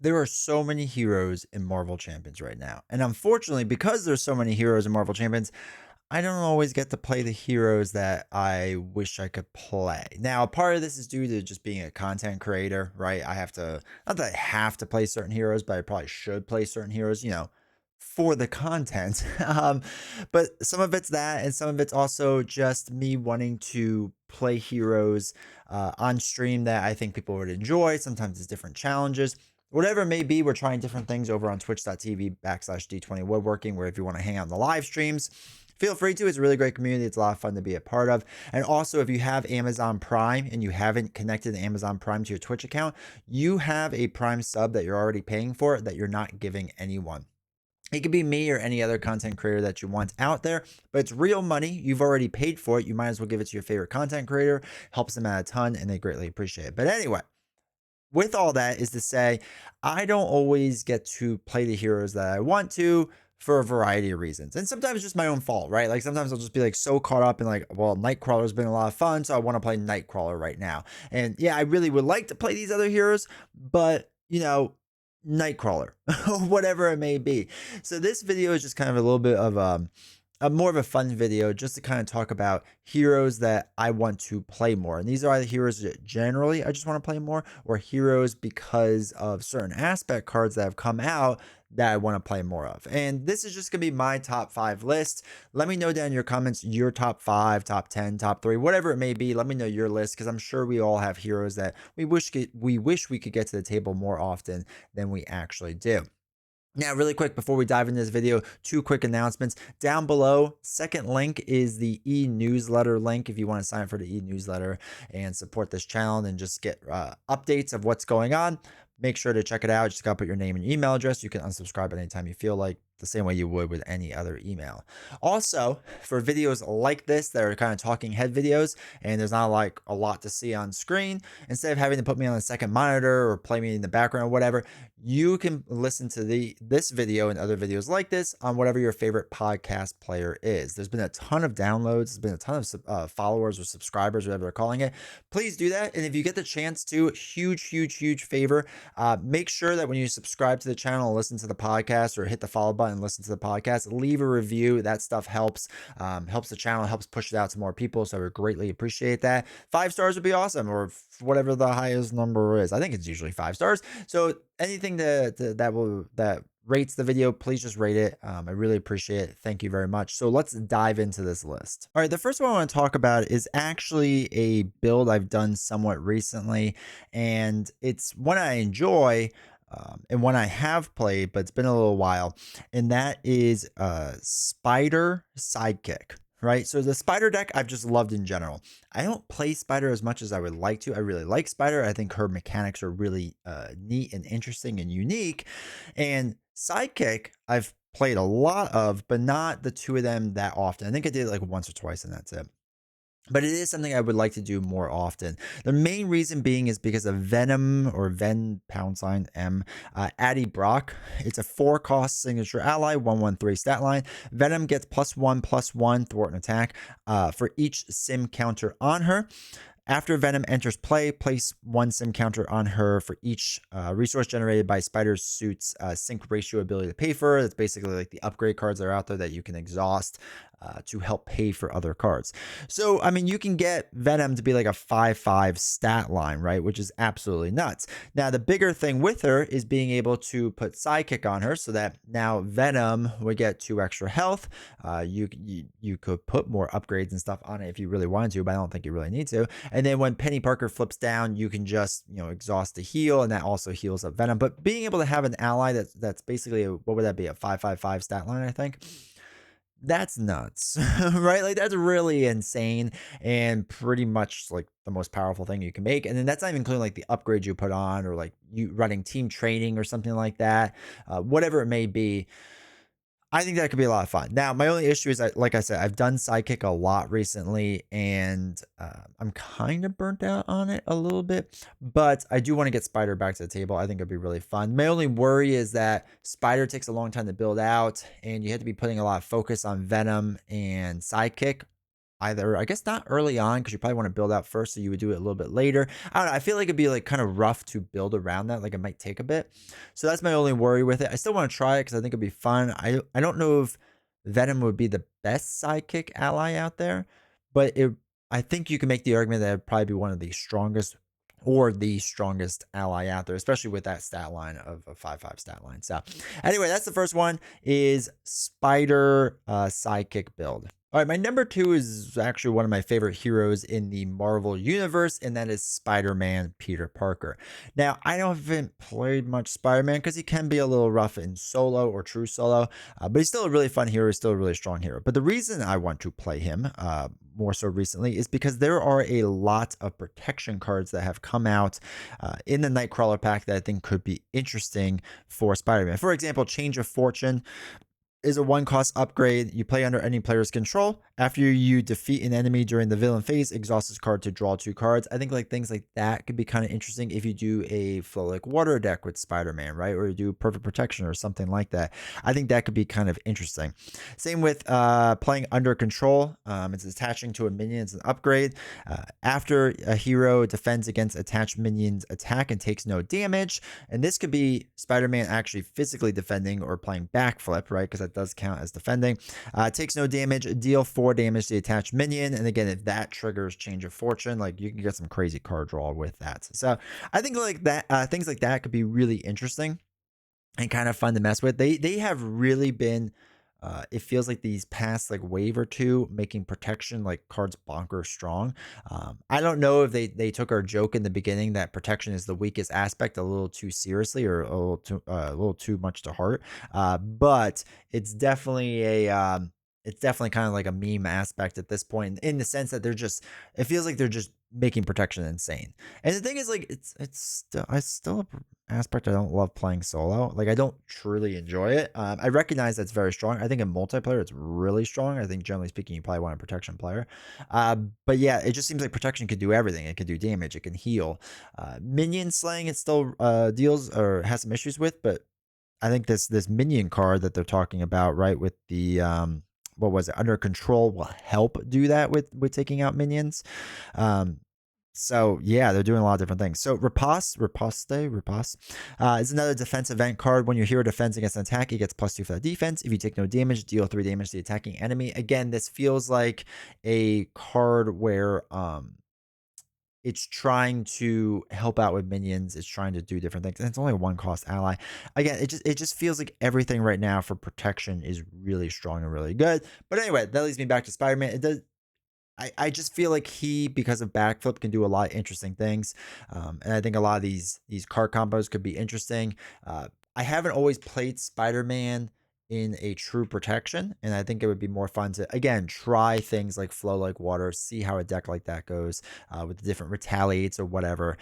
There are so many heroes in Marvel Champions right now. And unfortunately, because there's so many heroes in Marvel Champions, I don't always get to play the heroes that I wish I could play. Now, part of this is due to just being a content creator, right? I have to, not that I have to play certain heroes, but I probably should play certain heroes, for the content. But some of it's that, and some of it's also just me wanting to play heroes on stream that I think people would enjoy. Sometimes it's different challenges. Whatever it may be, we're trying different things over on twitch.tv/D20 Woodworking, where if you want to hang out in the live streams, feel free to. It's a really great community. It's a lot of fun to be a part of. And also, if you have Amazon Prime and you haven't connected Amazon Prime to your Twitch account, you have a Prime sub that you're already paying for that you're not giving anyone. It could be me or any other content creator that you want out there, but it's real money. You've already paid for it. You might as well give it to your favorite content creator. Helps them out a ton, and they greatly appreciate it. But anyway, with all that is to say, I don't always get to play the heroes that I want to for a variety of reasons. And sometimes just my own fault, right? Like sometimes I'll just be like so caught up in like, well, Nightcrawler's been a lot of fun, so I want to play Nightcrawler right now. And yeah, I really would like to play these other heroes, but Nightcrawler, whatever it may be. So this video is just kind of a little bit of a more of a fun video just to kind of talk about heroes that I want to play more. And these are either heroes that generally I just want to play more, or heroes because of certain aspect cards that have come out that I want to play more of. And this is just going to be my top 5 list. Let me know down in your comments your top 5, top 10, top 3, whatever it may be. Let me know your list, because I'm sure we all have heroes that we wish we could get to the table more often than we actually do. Now, really quick, before we dive into this video, 2 quick announcements. Down below, second link is the e-newsletter link if you want to sign up for the e-newsletter and support this channel and just get updates of what's going on. Make sure to check it out. Just got to put your name and email address. You can unsubscribe anytime you feel like, the same way you would with any other email. Also, for videos like this that are kind of talking head videos and there's not like a lot to see on screen, instead of having to put me on a second monitor or play me in the background or whatever, you can listen to this video and other videos like this on whatever your favorite podcast player is. There's been a ton of downloads. There's been a ton of followers or subscribers, whatever they're calling it. Please do that. And if you get the chance to, huge favor, make sure that when you subscribe to the channel and listen to the podcast, or hit the follow button and listen to the podcast, leave a review. That stuff helps the channel, helps push it out to more people, so I would greatly appreciate that. 5 stars would be awesome, or whatever the highest number is. I think it's usually 5 stars. So anything that rates the video, please just rate it. I really appreciate it. Thank you very much. So let's dive into this list. All right, the first one I want to talk about is actually a build I've done somewhat recently, and it's one I enjoy, and one I have played, but it's been a little while, and that is Spider Sidekick. Right, so the Spider deck I've just loved in general. I don't play Spider as much as I would like to. I really like Spider. I think her mechanics are really neat and interesting and unique. And Sidekick I've played a lot of, but not the two of them that often. I think I did it like once or twice, and that's it. But it is something I would like to do more often. The main reason being is because of Venom, or Ven # M, Addy Brock. It's a 4-cost signature ally, 1/1/3 stat line. Venom gets +1/+1 thwart an attack for each sim counter on her. After Venom enters play, place 1 sim counter on her for each resource generated by Spider Suit's sync ratio ability to pay for. That's basically like the upgrade cards that are out there that you can exhaust to help pay for other cards. So, I mean, you can get Venom to be like a 5/5 stat line, right? Which is absolutely nuts. Now, the bigger thing with her is being able to put Sidekick on her, so that now Venom would get 2 extra health. You could put more upgrades and stuff on it if you really wanted to, but I don't think you really need to. And then when Penny Parker flips down, you can just, exhaust the heal, and that also heals up Venom. But being able to have an ally that's basically what would that be, a 5/5/5 stat line, I think. That's nuts, right? Like, that's really insane, and pretty much like the most powerful thing you can make. And then that's not even including like the upgrades you put on, or like you running team training or something like that, whatever it may be. I think that could be a lot of fun. Now, my only issue is, like I said, I've done Sidekick a lot recently, and I'm kind of burnt out on it a little bit, but I do want to get Spider back to the table. I think it'd be really fun. My only worry is that Spider takes a long time to build out, and you have to be putting a lot of focus on Venom and Sidekick. either, I guess not early on because you probably want to build out first, so you would do it a little bit later. I don't know. I feel like it'd be like kind of rough to build around that. Like it might take a bit. So that's my only worry with it. I still want to try it because I think it'd be fun. I don't know if Venom would be the best sidekick ally out there, but I think you can make the argument that it'd probably be one of the strongest or the strongest ally out there, especially with that stat line of a 5/5 stat line. So anyway, that's the first one is Spider sidekick build. All right, my number 2 is actually one of my favorite heroes in the Marvel universe, and that is Spider-Man Peter Parker. Now, I haven't played much Spider-Man because he can be a little rough in solo or true solo, but he's still a really fun hero. He's still a really strong hero. But the reason I want to play him more so recently is because there are a lot of protection cards that have come out in the Nightcrawler pack that I think could be interesting for Spider-Man. For example, Change of Fortune is a 1-cost upgrade. You play under any player's control. After you defeat an enemy during the villain phase, exhaust this card to draw 2 cards. I think like things like that could be kind of interesting if you do a Flow Like Water deck with Spider-Man, right? Or you do Perfect Protection or something like that. I think that could be kind of interesting. Same with playing under control. It's attaching to a minion. It's an upgrade. After a hero defends against attached minion's attack and takes no damage, and this could be Spider-Man actually physically defending or playing backflip, right? Because that does count as defending. Takes no damage, deal 4 damage to the attached minion. And again, if that triggers Change of Fortune, like you can get some crazy card draw with that. So I think like that, things like that could be really interesting and kind of fun to mess with. They have really been it feels like these past like wave or two making protection like cards bonker strong. I don't know if they took our joke in the beginning that protection is the weakest aspect a little too seriously or a little too much to heart. But it's definitely it's definitely kind of like a meme aspect at this point in the sense that it feels like they're just making protection insane. And the thing is like it's still aspect I don't love playing solo. Like I don't truly enjoy it. I recognize that's very strong. I think in multiplayer it's really strong. I think generally speaking you probably want a protection player. But yeah, it just seems like protection could do everything. It could do damage. It can heal. Minion slaying it still deals or has some issues with, but I think this minion card that they're talking about, right, with the what was it, under control will help do that with taking out minions. So yeah, they're doing a lot of different things. So Riposte is another defense event card. When your hero defends against an attack, he gets +2 for that defense. If you take no damage, deal 3 damage to the attacking enemy. Again, this feels like a card where it's trying to help out with minions. It's trying to do different things, and it's only a 1-cost ally. Again, it just feels like everything right now for protection is really strong and really good. But anyway, that leads me back to Spider-Man. It does. I just feel like he, because of backflip, can do a lot of interesting things, and I think a lot of these card combos could be interesting. I haven't always played Spider-Man in a true protection, and I think it would be more fun to again try things like Flow Like Water, see how a deck like that goes with the different retaliates or whatever,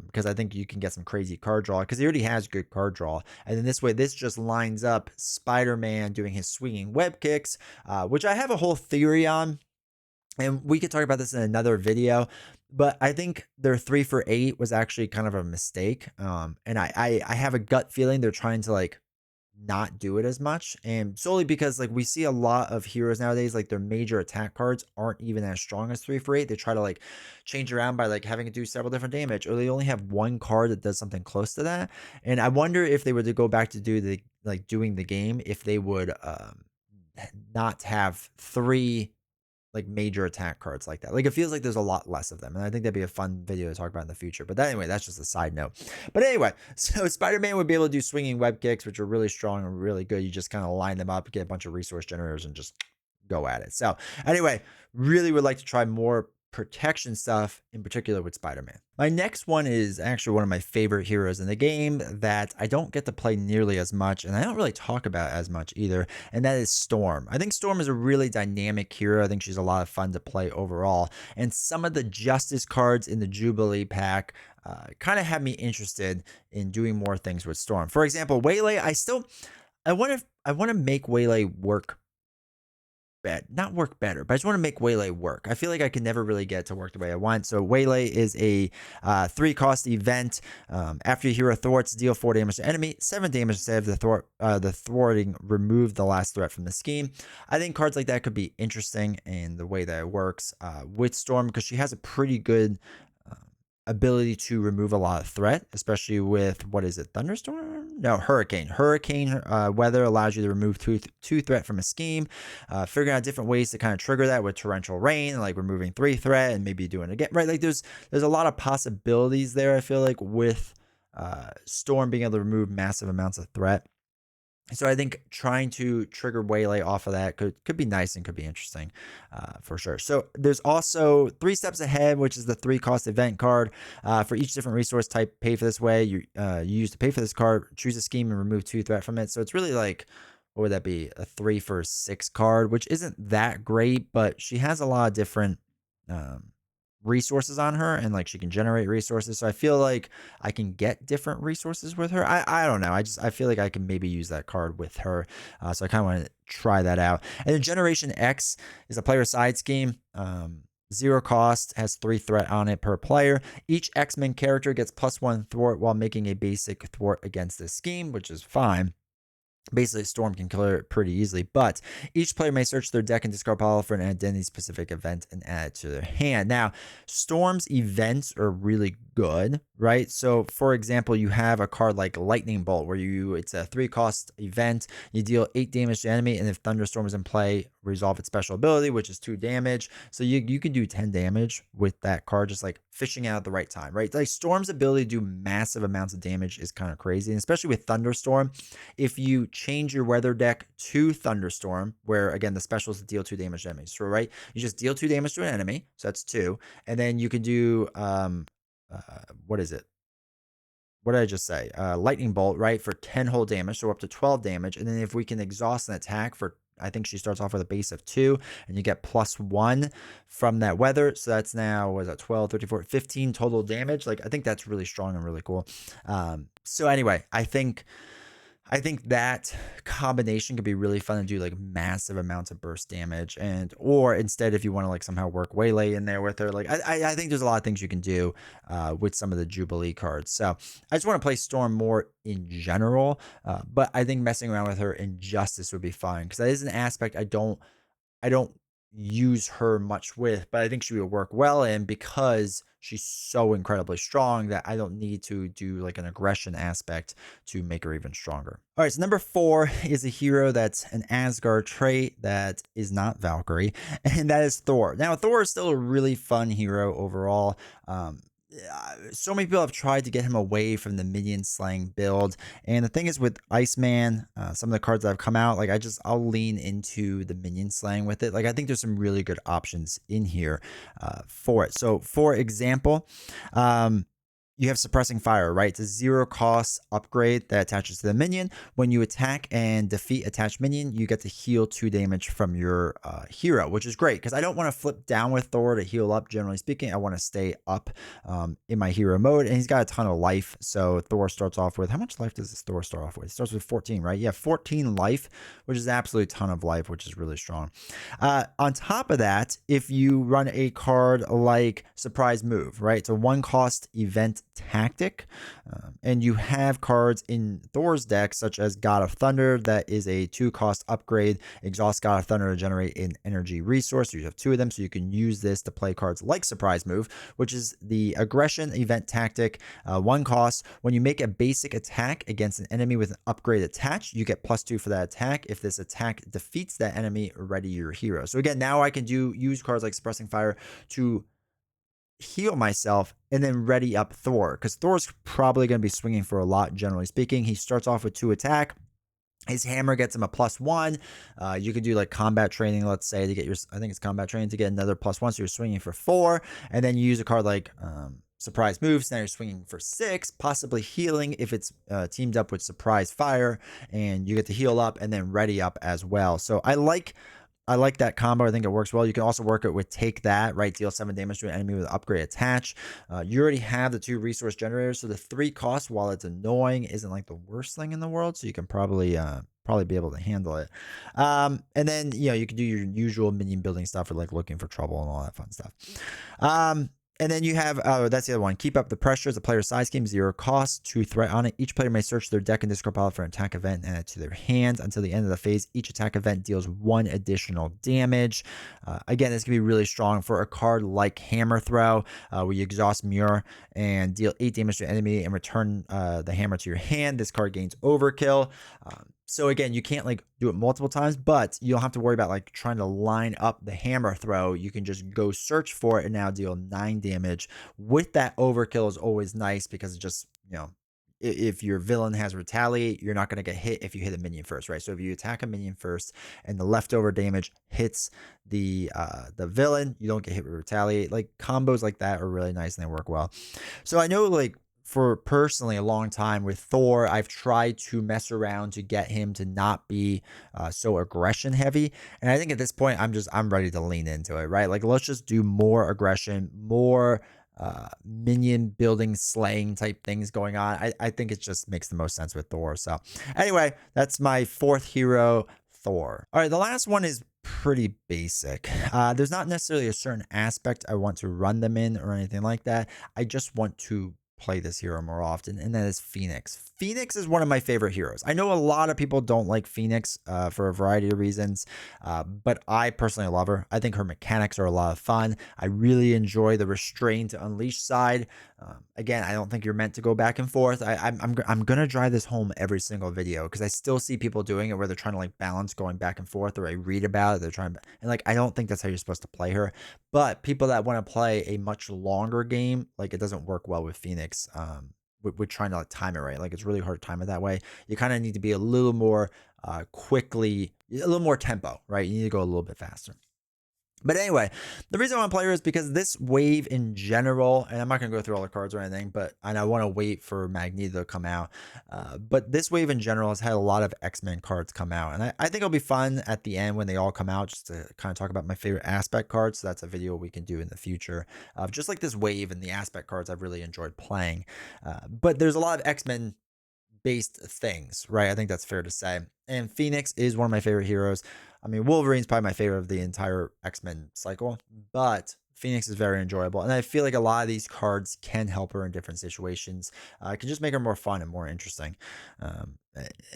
because I think you can get some crazy card draw because he already has good card draw, and then this way this just lines up Spider-Man doing his swinging web kicks, which I have a whole theory on. And we could talk about this in another video, but I think their 3 for 8 was actually kind of a mistake. And I have a gut feeling they're trying to like not do it as much, and solely because like we see a lot of heroes nowadays, like their major attack cards aren't even as strong as 3 for 8. They try to like change around by like having to do several different damage, or they only have one card that does something close to that. And I wonder if they were to go back to do the like doing the game, if they would not have 3 like major attack cards like that. Like it feels like there's a lot less of them, and I think that'd be a fun video to talk about in the future. But anyway, that's just a side note. But anyway, so Spider-Man would be able to do swinging web kicks, which are really strong and really good. You just kind of line them up, get a bunch of resource generators, and just go at it. So anyway, really would like to try more protection stuff, in particular with Spider-Man. My next one is actually one of my favorite heroes in the game that I don't get to play nearly as much, and I don't really talk about as much either, and that is Storm. I think Storm is a really dynamic hero. I think she's a lot of fun to play overall, and some of the Justice cards in the Jubilee pack kind of have me interested in doing more things with Storm. For example, Waylay, I want to make Waylay work not work better, but I just want to make Waylay work. I feel like I can never really get it to work the way I want. So Waylay is a 3-cost event. After you hero thwarts, deal 4 damage to enemy, 7 damage instead of the thwarting, remove the last threat from the scheme. I think cards like that could be interesting in the way that it works with Storm, because she has a pretty good ability to remove a lot of threat, especially with, what is it, thunderstorm? No, hurricane. Hurricane weather allows you to remove two threat from a scheme. Figuring out different ways to kind of trigger that with torrential rain, like removing 3 threat and maybe doing it again, right? Like there's a lot of possibilities there, I feel like, with Storm being able to remove massive amounts of threat. So I think trying to trigger Waylay off of that could be nice and could be interesting for sure. So there's also 3 Steps Ahead, which is the 3-cost event card. For each different resource type, pay for this way. You use to pay for this card, choose a scheme and remove 2 threat from it. So it's really like, what would that be? A 3 for 6 card, which isn't that great, but she has a lot of different resources on her, and like she can generate resources, so I feel like I can get different resources with her. I don't know, I feel like I can maybe use that card with her, so I kind of want to try that out. And then Generation X is a player side scheme. 0 cost, has 3 threat on it per player. Each X-Men character gets +1 thwart while making a basic thwart against this scheme, which is fine. Basically, Storm can clear it pretty easily, but each player may search their deck and discard pile for an identity-specific event and add it to their hand. Now, Storm's events are really good, right? So, for example, you have a card like Lightning Bolt, where it's a 3-cost event. You deal 8 damage to enemy, and if Thunderstorm is in play, resolve its special ability, which is 2 damage. So you can do 10 damage with that card, just like fishing out at the right time, right? Like Storm's ability to do massive amounts of damage is kind of crazy, and especially with Thunderstorm, if you change your weather deck to Thunderstorm, where again the special is to deal 2 damage to enemies, so, right? You just deal 2 damage to an enemy, so that's 2, and then you can do what is it? What did I just say? Lightning Bolt, right, for 10 whole damage, so up to 12 damage. And then if we can exhaust an attack for, I think she starts off with a base of 2, and you get +1 from that weather. So that's now, what is that, 12, 34, 15 total damage. Like, I think that's really strong and really cool. So anyway, I think that combination could be really fun to do, like massive amounts of burst damage, or instead, if you want to like somehow work Waylay in there with her, like I think there's a lot of things you can do with some of the Jubilee cards. So I just want to play Storm more in general, but I think messing around with her in Justice would be fun, because that is an aspect I don't use her much with, but I think she would work well in, because she's so incredibly strong that I don't need to do like an aggression aspect to make her even stronger. All right, so number 4 is a hero that's an Asgard trait that is not Valkyrie, and that is Thor. Now, Thor is still a really fun hero overall. So many people have tried to get him away from the minion slaying build, and the thing is with Iceman, some of the cards that have come out, like I'll lean into the minion slaying with it. Like I think there's some really good options in here for it. So for example, you have Suppressing Fire, right? It's a 0-cost upgrade that attaches to the minion. When you attack and defeat attached minion, you get to heal 2 damage from your hero, which is great, because I don't want to flip down with Thor to heal up, generally speaking. I want to stay up in my hero mode, and he's got a ton of life. So Thor starts off with, how much life does this Thor start off with? He starts with 14, right? Yeah, 14 life, which is absolutely a ton of life, which is really strong. On top of that, if you run a card like Surprise Move, right? It's a 1-cost event tactic, and you have cards in Thor's deck such as God of Thunder, that is a 2-cost upgrade. Exhaust God of Thunder to generate an energy resource. You have 2 of them, so you can use this to play cards like Surprise Move, which is the aggression event tactic, 1 cost. When you make a basic attack against an enemy with an upgrade attached, you get +2 for that attack. If this attack defeats that enemy, ready your hero. So again, now I can use cards like Suppressing Fire to heal myself and then ready up Thor, because Thor's probably going to be swinging for a lot, generally speaking. He starts off with 2 attack. His hammer gets him a +1. You could do like combat training, let's say, to get your, I think it's combat training, to get another +1, so you're swinging for 4. And then you use a card like Surprise Moves, now you're swinging for 6, possibly healing if it's teamed up with Surprise Fire, and you get to heal up and then ready up as well. So I like I like that combo. I think it works well. You can also work it with Take That, right? Deal 7 damage to an enemy with upgrade attach. You already have the 2 resource generators, so the 3 cost, while it's annoying, isn't like the worst thing in the world. So you can probably be able to handle it. And then you can do your usual minion building stuff, or like looking for trouble and all that fun stuff. And then you have, that's the other one. Keep up the pressure as a player's side scheme, 0 cost, 2 threat on it. Each player may search their deck and discard pile for an attack event and add it to their hand until the end of the phase. Each attack event deals 1 additional damage. Again, this can be really strong for a card like Hammer Throw, where you exhaust Muir and deal 8 damage to an enemy and return the hammer to your hand. This card gains overkill. So again, you can't like do it multiple times, but you don't have to worry about like trying to line up the hammer throw. You can just go search for it and now deal 9 damage. With that overkill is always nice because it just, if your villain has retaliate, you're not going to get hit if you hit a minion first, right? So if you attack a minion first and the leftover damage hits the villain, you don't get hit with retaliate. Like combos like that are really nice and they work well. So I know like for personally a long time with Thor, I've tried to mess around to get him to not be so aggression heavy. And I think at this point, I'm ready to lean into it, right? Like let's just do more aggression, more minion building, slaying type things going on. I think it just makes the most sense with Thor. So anyway, that's my 4th hero, Thor. All right, the last one is pretty basic. There's not necessarily a certain aspect I want to run them in or anything like that. I just want to play this hero more often, and that is Phoenix. Phoenix is one of my favorite heroes. I know a lot of people don't like Phoenix for a variety of reasons, but I personally love her. I think her mechanics are a lot of fun. I really enjoy the restrain to unleash side. Again, I don't think you're meant to go back and forth. I'm gonna drive this home every single video because I still see people doing it where they're trying to like balance going back and forth, or I read about it. They're trying to, and like I don't think that's how you're supposed to play her. But people that want to play a much longer game, like it doesn't work well with Phoenix. With trying to like time it right, like it's really hard to time it that way. You kind of need to be a little more quickly, a little more tempo, right? You need to go a little bit faster. But anyway, the reason I want to play her is because this wave in general, and I'm not going to go through all the cards or anything, and I want to wait for Magneto to come out. But this wave in general has had a lot of X-Men cards come out. And I think it'll be fun at the end when they all come out, just to kind of talk about my favorite aspect cards. So that's a video we can do in the future. Just like this wave and the aspect cards I've really enjoyed playing. But there's a lot of X-Men based things, right? I think that's fair to say. And Phoenix is one of my favorite heroes. I mean, Wolverine's probably my favorite of the entire X-Men cycle, but Phoenix is very enjoyable. And I feel like a lot of these cards can help her in different situations. It can just make her more fun and more interesting.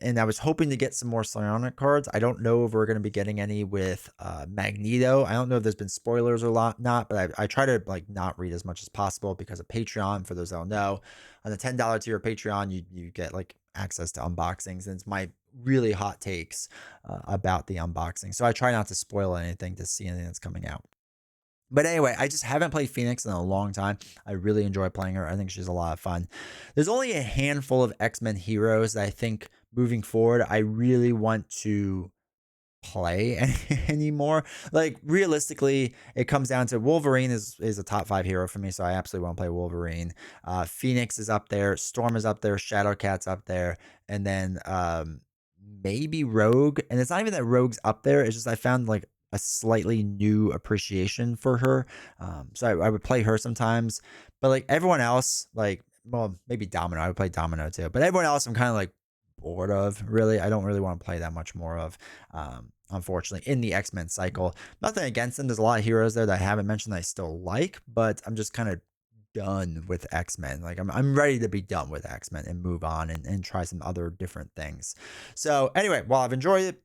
And I was hoping to get some more Psionic cards. I don't know if we're going to be getting any with Magneto. I don't know if there's been spoilers or not, but I try to like not read as much as possible because of Patreon. For those that don't know, on the $10 tier of Patreon, you get like access to unboxings, and it's my really hot takes about the unboxing. So I try not to spoil anything to see anything that's coming out. But anyway, I just haven't played Phoenix in a long time. I really enjoy playing her. I think she's a lot of fun. There's only a handful of X-Men heroes that I think moving forward, I really want to play anymore. Like realistically, it comes down to Wolverine is a top 5 hero for me, so I absolutely want to play Wolverine. Phoenix is up there, Storm is up there, Shadowcat's up there, and then maybe Rogue. And it's not even that Rogue's up there, it's just I found like a slightly new appreciation for her. So I would play her sometimes, but like everyone else, like, well, maybe Domino, I would play Domino too, but everyone else I'm kind of like bored of, really. I don't really want to play that much more of, unfortunately, in the X-Men cycle. Nothing against them. There's a lot of heroes there that I haven't mentioned that I still like, but I'm just kind of done with X-Men. Like I'm ready to be done with X-Men and move on and try some other different things. So anyway, while I've enjoyed it,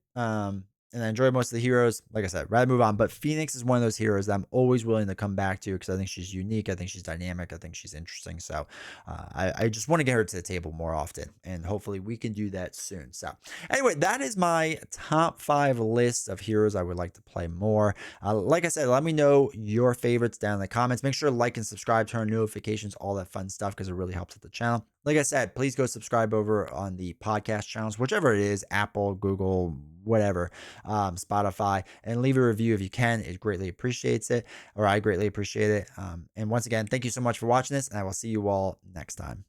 and I enjoy most of the heroes, like I said, rather move on. But Phoenix is one of those heroes that I'm always willing to come back to because I think she's unique. I think she's dynamic. I think she's interesting. So I just want to get her to the table more often. And hopefully we can do that soon. So anyway, that is my top 5 list of heroes I would like to play more. Like I said, let me know your favorites down in the comments. Make sure to like and subscribe, turn on notifications, all that fun stuff, because it really helps with the channel. Like I said, please go subscribe over on the podcast channels, whichever it is, Apple, Google, whatever, Spotify, and leave a review if you can. It greatly appreciates it, or I greatly appreciate it. And once again, thank you so much for watching this, and I will see you all next time.